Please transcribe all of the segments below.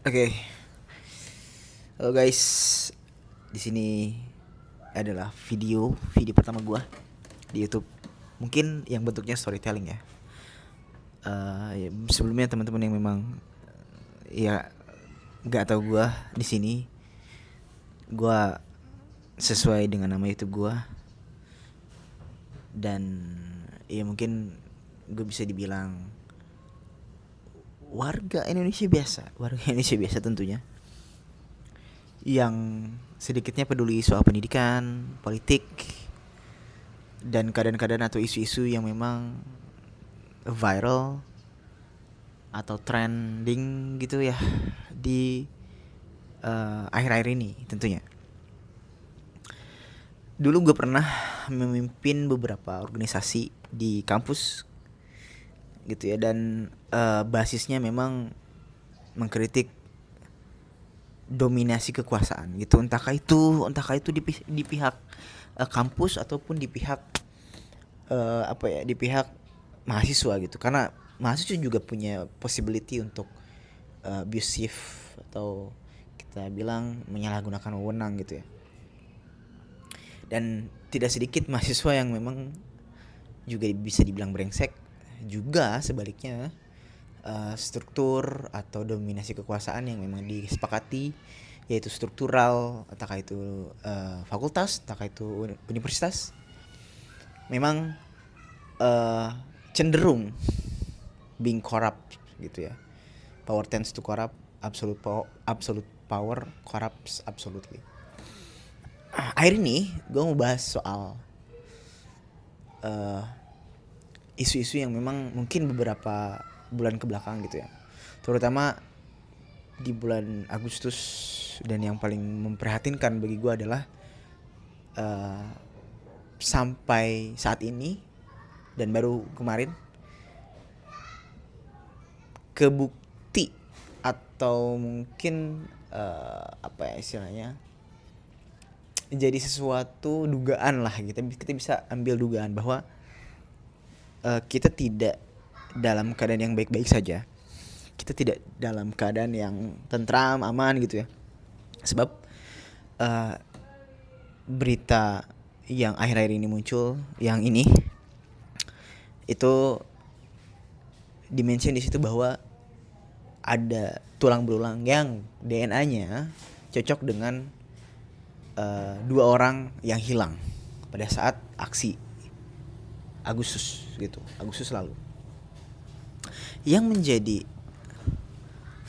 Oke, halo guys. Di sini adalah video pertama gua di YouTube. Mungkin yang bentuknya storytelling ya. Sebelumnya teman-teman yang memang ya nggak tahu gua di sini, gua sesuai dengan nama YouTube gua dan ya mungkin gue bisa dibilang warga Indonesia biasa tentunya, yang sedikitnya peduli soal pendidikan, politik, dan keadaan-keadaan atau isu-isu yang memang viral atau trending gitu ya di akhir-akhir ini tentunya. Dulu gue pernah memimpin beberapa organisasi di kampus gitu ya, dan basisnya memang mengkritik dominasi kekuasaan gitu, entahkah itu di pihak kampus ataupun di pihak di pihak mahasiswa gitu, karena mahasiswa juga punya possibility untuk abusive atau kita bilang menyalahgunakan wewenang gitu ya. Dan tidak sedikit mahasiswa yang memang juga bisa dibilang brengsek, juga sebaliknya struktur atau dominasi kekuasaan yang memang disepakati, yaitu struktural, entahkah itu fakultas, entahkah itu universitas, memang cenderung being corrupt gitu ya. Power tends to corrupt, absolute power corrupts absolutely. Akhir ini gue mau bahas soal isu-isu yang memang mungkin beberapa bulan kebelakang gitu ya, terutama di bulan Agustus, dan yang paling memprihatinkan bagi gue adalah sampai saat ini dan baru kemarin kebukti atau mungkin apa ya istilahnya, jadi sesuatu dugaan lah gitu. Kita bisa ambil dugaan bahwa kita tidak dalam keadaan yang baik-baik saja. Kita tidak dalam keadaan yang tentram, aman gitu ya. Sebab berita yang akhir-akhir ini muncul, yang ini itu dimention di situ bahwa ada tulang belulang yang DNA-nya cocok dengan dua orang yang hilang pada saat aksi Agustus lalu. Yang menjadi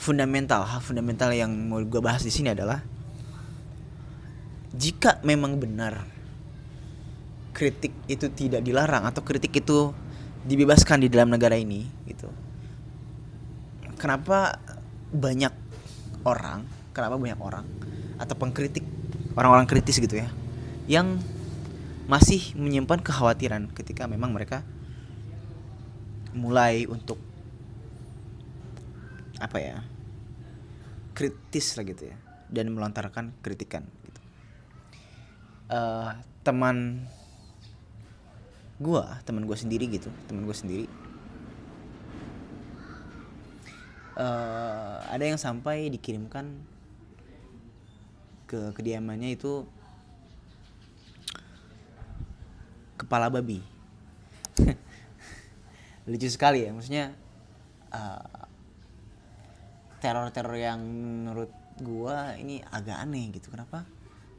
hal fundamental yang mau gue bahas di sini adalah, jika memang benar kritik itu tidak dilarang atau kritik itu dibebaskan di dalam negara ini gitu, kenapa banyak orang atau pengkritik, orang-orang kritis gitu ya, yang masih menyimpan kekhawatiran ketika memang mereka mulai untuk kritis lah gitu ya, dan melontarkan kritikan gitu. Teman gue sendiri ada yang sampai dikirimkan ke kediamannya itu kepala babi. Lucu sekali ya, maksudnya teror yang menurut gua ini agak aneh gitu. Kenapa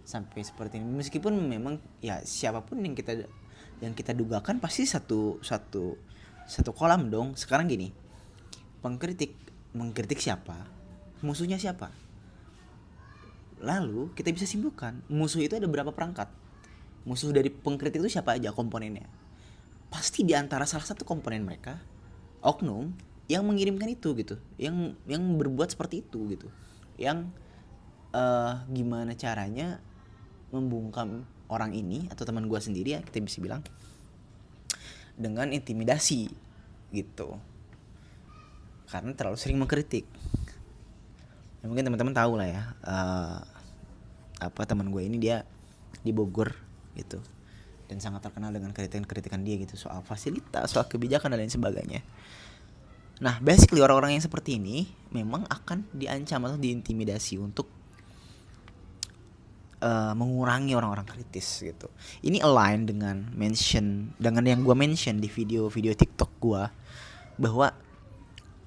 sampai seperti ini? Meskipun memang ya siapapun yang kita dugakan pasti satu kolam dong. Sekarang gini, pengkritik mengkritik siapa, musuhnya siapa, lalu kita bisa simpulkan musuh itu ada berapa perangkat. Musuh dari pengkritik itu siapa aja komponennya. Pasti di antara salah satu komponen mereka oknum yang mengirimkan itu gitu, yang berbuat seperti itu gitu, yang gimana caranya membungkam orang ini atau teman gue sendiri ya, kita bisa bilang dengan intimidasi gitu, karena terlalu sering mengkritik. Ya, mungkin teman-teman tahu lah ya, teman gue ini dia di Bogor gitu, dan sangat terkenal dengan kritikan dia gitu, soal fasilitas, soal kebijakan dan lain sebagainya. Nah, basically orang-orang yang seperti ini memang akan diancam atau diintimidasi untuk mengurangi orang-orang kritis gitu. Ini align dengan yang gue mention di video-video TikTok gue, bahwa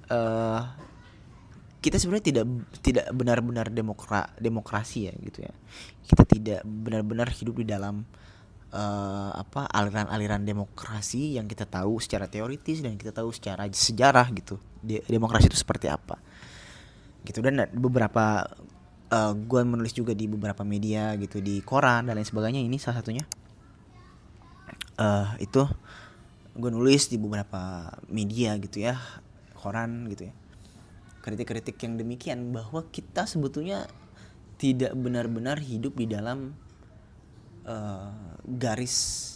uh, kita sebenarnya tidak benar-benar demokrasi ya gitu ya. Kita tidak benar-benar hidup di dalam aliran-aliran demokrasi yang kita tahu secara teoritis dan kita tahu secara sejarah gitu. Demokrasi itu seperti apa gitu. Dan beberapa gue menulis juga di beberapa media gitu, di koran dan lain sebagainya. Ini salah satunya itu gue nulis di beberapa media gitu ya, koran gitu ya, kritik-kritik yang demikian, bahwa kita sebetulnya tidak benar-benar hidup di dalam garis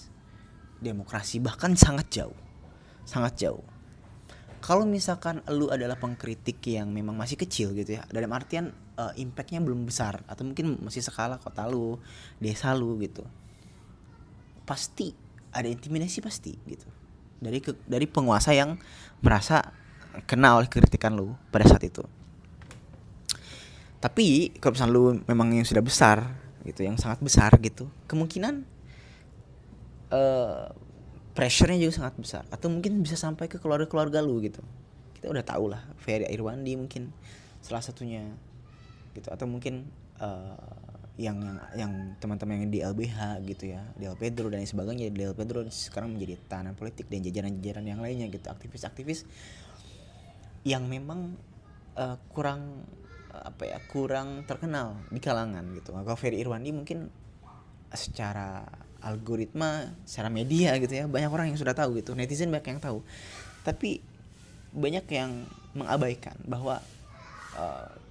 demokrasi, bahkan sangat jauh. Kalau misalkan lu adalah pengkritik yang memang masih kecil gitu ya, dalam artian impactnya belum besar, atau mungkin masih skala kota lu, desa lu gitu, pasti ada intimidasi pasti gitu dari penguasa yang merasa kena oleh kritikan lu pada saat itu. Tapi kalau misalnya lu memang yang sudah besar gitu, yang sangat besar gitu, kemungkinan pressure-nya juga sangat besar, atau mungkin bisa sampai ke keluarga lu gitu. Kita udah tahu lah, Ferry Irwandi mungkin salah satunya gitu, atau mungkin yang teman-teman yang di LBH gitu ya, Del Pedro dan sebagainya. Del Pedro sekarang menjadi tahanan politik, dan jajaran-jajaran yang lainnya gitu, aktivis-aktivis yang memang kurang terkenal di kalangan gitu. Kalau Ferry Irwandi mungkin secara algoritma, secara media gitu ya, banyak orang yang sudah tahu gitu, netizen banyak yang tahu. Tapi banyak yang mengabaikan bahwa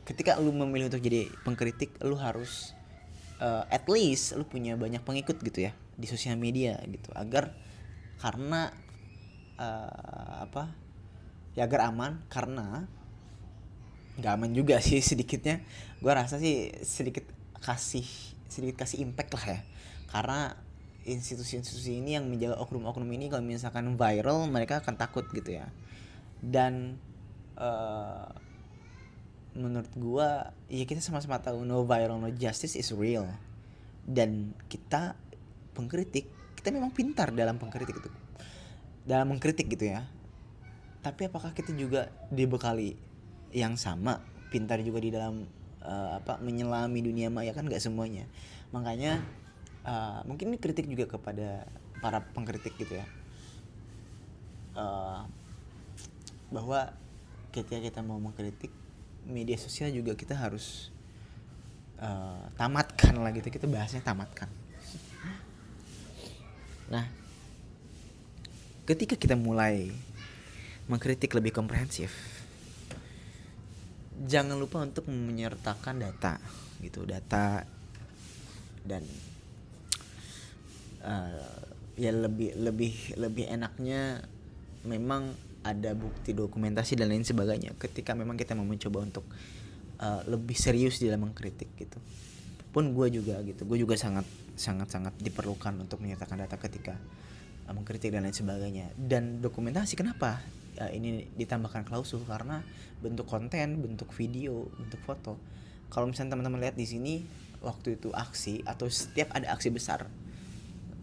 ketika lu memilih untuk jadi pengkritik, lu harus at least lu punya banyak pengikut gitu ya di sosial media gitu, agar karena agar aman. Karena nggak aman juga sih sedikitnya, gue rasa sih sedikit kasih impact lah ya, karena institusi-institusi ini yang menjaga oknum-oknum ini, kalau misalkan viral mereka akan takut gitu ya. Dan menurut gue ya, kita sama-sama tahu no viral no justice is real. Dan kita pengkritik, kita memang pintar dalam pengkritik itu, dalam mengkritik gitu ya. Tapi apakah kita juga dibekali yang sama pintar juga di dalam menyelami dunia maya? Kan nggak semuanya. Makanya mungkin ini kritik juga kepada para pengkritik gitu ya, bahwa ketika kita mau mengkritik media sosial juga kita harus tamatkan lah gitu. Kita bahasnya tamatkan. Nah, ketika kita mulai mengkritik lebih komprehensif, jangan lupa untuk menyertakan data gitu, data. Dan ya lebih enaknya memang ada bukti, dokumentasi dan lain sebagainya ketika memang kita mau mencoba untuk lebih serius di dalam mengkritik gitu. Pun gue juga sangat diperlukan untuk menyertakan data ketika mengkritik dan lain sebagainya. Dan dokumentasi, kenapa ini ditambahkan klausul? Karena bentuk konten, bentuk video, bentuk foto. Kalau misalnya teman-teman lihat di sini, waktu itu aksi atau setiap ada aksi besar,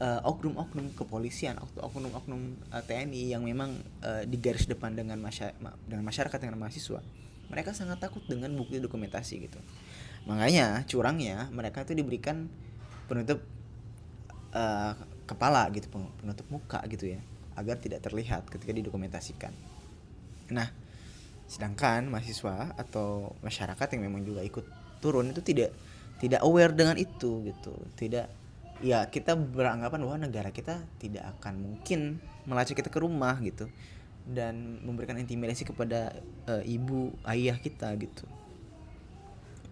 oknum-oknum kepolisian, oknum-oknum TNI yang memang di garis depan dengan masyarakat, dengan mahasiswa, mereka sangat takut dengan bukti dokumentasi gitu. Makanya curangnya mereka itu diberikan penutup kepala gitu, penutup muka gitu ya, agar tidak terlihat ketika didokumentasikan. Nah, sedangkan mahasiswa atau masyarakat yang memang juga ikut turun itu tidak aware dengan itu gitu. Tidak, ya kita beranggapan bahwa negara kita tidak akan mungkin melacak kita ke rumah gitu dan memberikan intimidasi kepada ibu ayah kita gitu.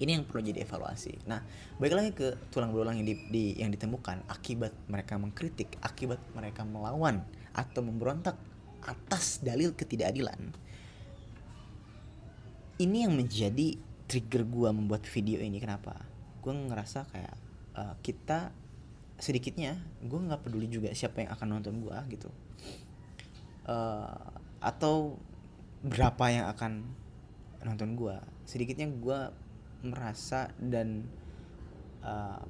Ini yang perlu jadi evaluasi. Nah, balik lagi ke tulang belulang yang ditemukan akibat mereka mengkritik, akibat mereka melawan atau memberontak atas dalil ketidakadilan. Ini yang menjadi trigger gue membuat video ini. Kenapa? Gue ngerasa kayak kita sedikitnya, gue nggak peduli juga siapa yang akan nonton gue gitu, atau berapa yang akan nonton gue. Sedikitnya gue merasa dan uh,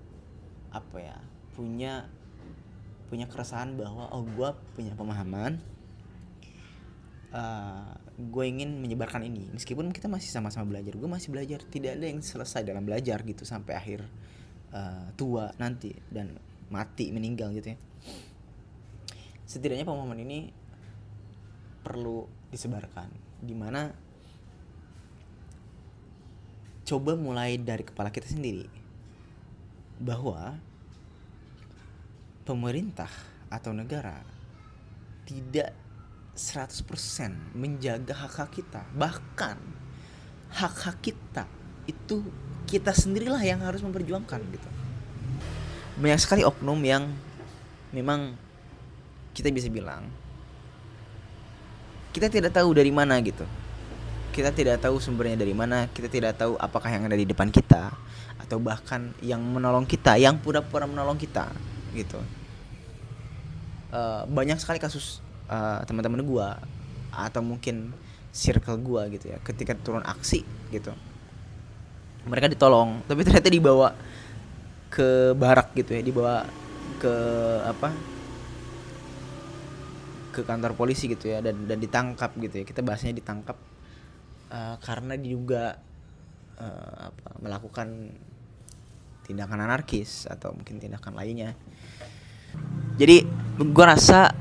apa ya, punya keresahan bahwa gue punya pemahaman, gue ingin menyebarkan ini meskipun kita masih sama-sama belajar. Gue masih belajar, tidak ada yang selesai dalam belajar gitu sampai akhir tua nanti dan mati, meninggal gitu ya. Setidaknya pemahaman ini perlu disebarkan, dimana coba mulai dari kepala kita sendiri, bahwa pemerintah atau negara tidak 100% menjaga hak-hak kita. Bahkan hak-hak kita itu kita sendirilah yang harus memperjuangkan gitu. Banyak sekali oknum yang memang kita bisa bilang kita tidak tahu dari mana gitu. Kita tidak tahu sumbernya dari mana, kita tidak tahu apakah yang ada di depan kita atau bahkan yang menolong kita, yang pura-pura menolong kita gitu. Banyak sekali kasus teman-teman gua atau mungkin circle gua gitu ya, ketika turun aksi gitu, mereka ditolong tapi ternyata dibawa ke barak gitu ya, dibawa ke apa, ke kantor polisi gitu ya, dan ditangkap gitu ya. Kita bahasanya ditangkap karena diduga melakukan tindakan anarkis atau mungkin tindakan lainnya. Jadi gue rasa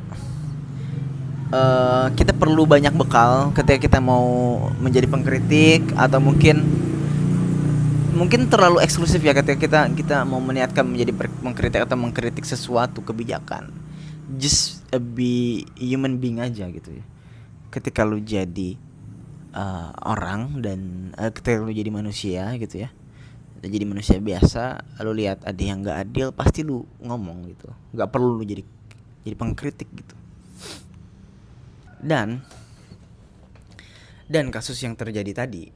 kita perlu banyak bekal ketika kita mau menjadi pengkritik, atau mungkin terlalu eksklusif ya ketika kita mau meniatkan menjadi pengkritik atau mengkritik sesuatu kebijakan. Just be human being aja gitu ya. Ketika lu jadi orang dan ketika lu jadi manusia gitu ya, jadi manusia biasa, lu lihat ada yang nggak adil, pasti lu ngomong gitu. Nggak perlu lu jadi pengkritik gitu. Dan kasus yang terjadi tadi,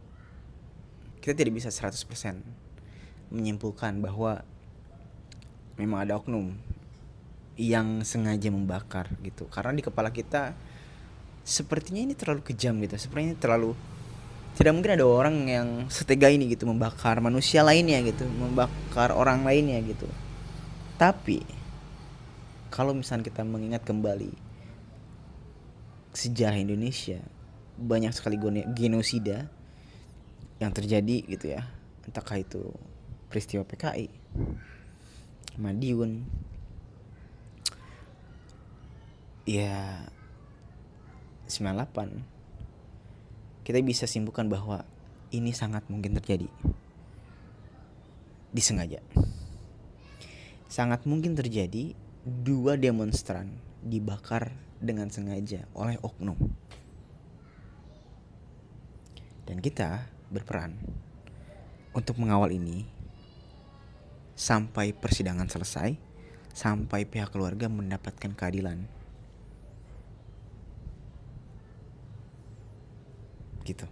kita tidak bisa 100% menyimpulkan bahwa memang ada oknum yang sengaja membakar gitu. Karena di kepala kita sepertinya ini terlalu kejam gitu. Sepertinya terlalu, tidak mungkin ada orang yang setega ini gitu membakar manusia lainnya gitu, membakar orang lainnya gitu. Tapi kalau misalnya kita mengingat kembali sejarah Indonesia, banyak sekali genosida yang terjadi gitu ya. Entahkah itu peristiwa PKI, Madiun, ya 98, kita bisa simpulkan bahwa ini sangat mungkin terjadi disengaja. Sangat mungkin terjadi 2 demonstran dibakar dengan sengaja oleh oknum. Dan kita berperan untuk mengawal ini sampai persidangan selesai, sampai pihak keluarga mendapatkan keadilan. Gitu.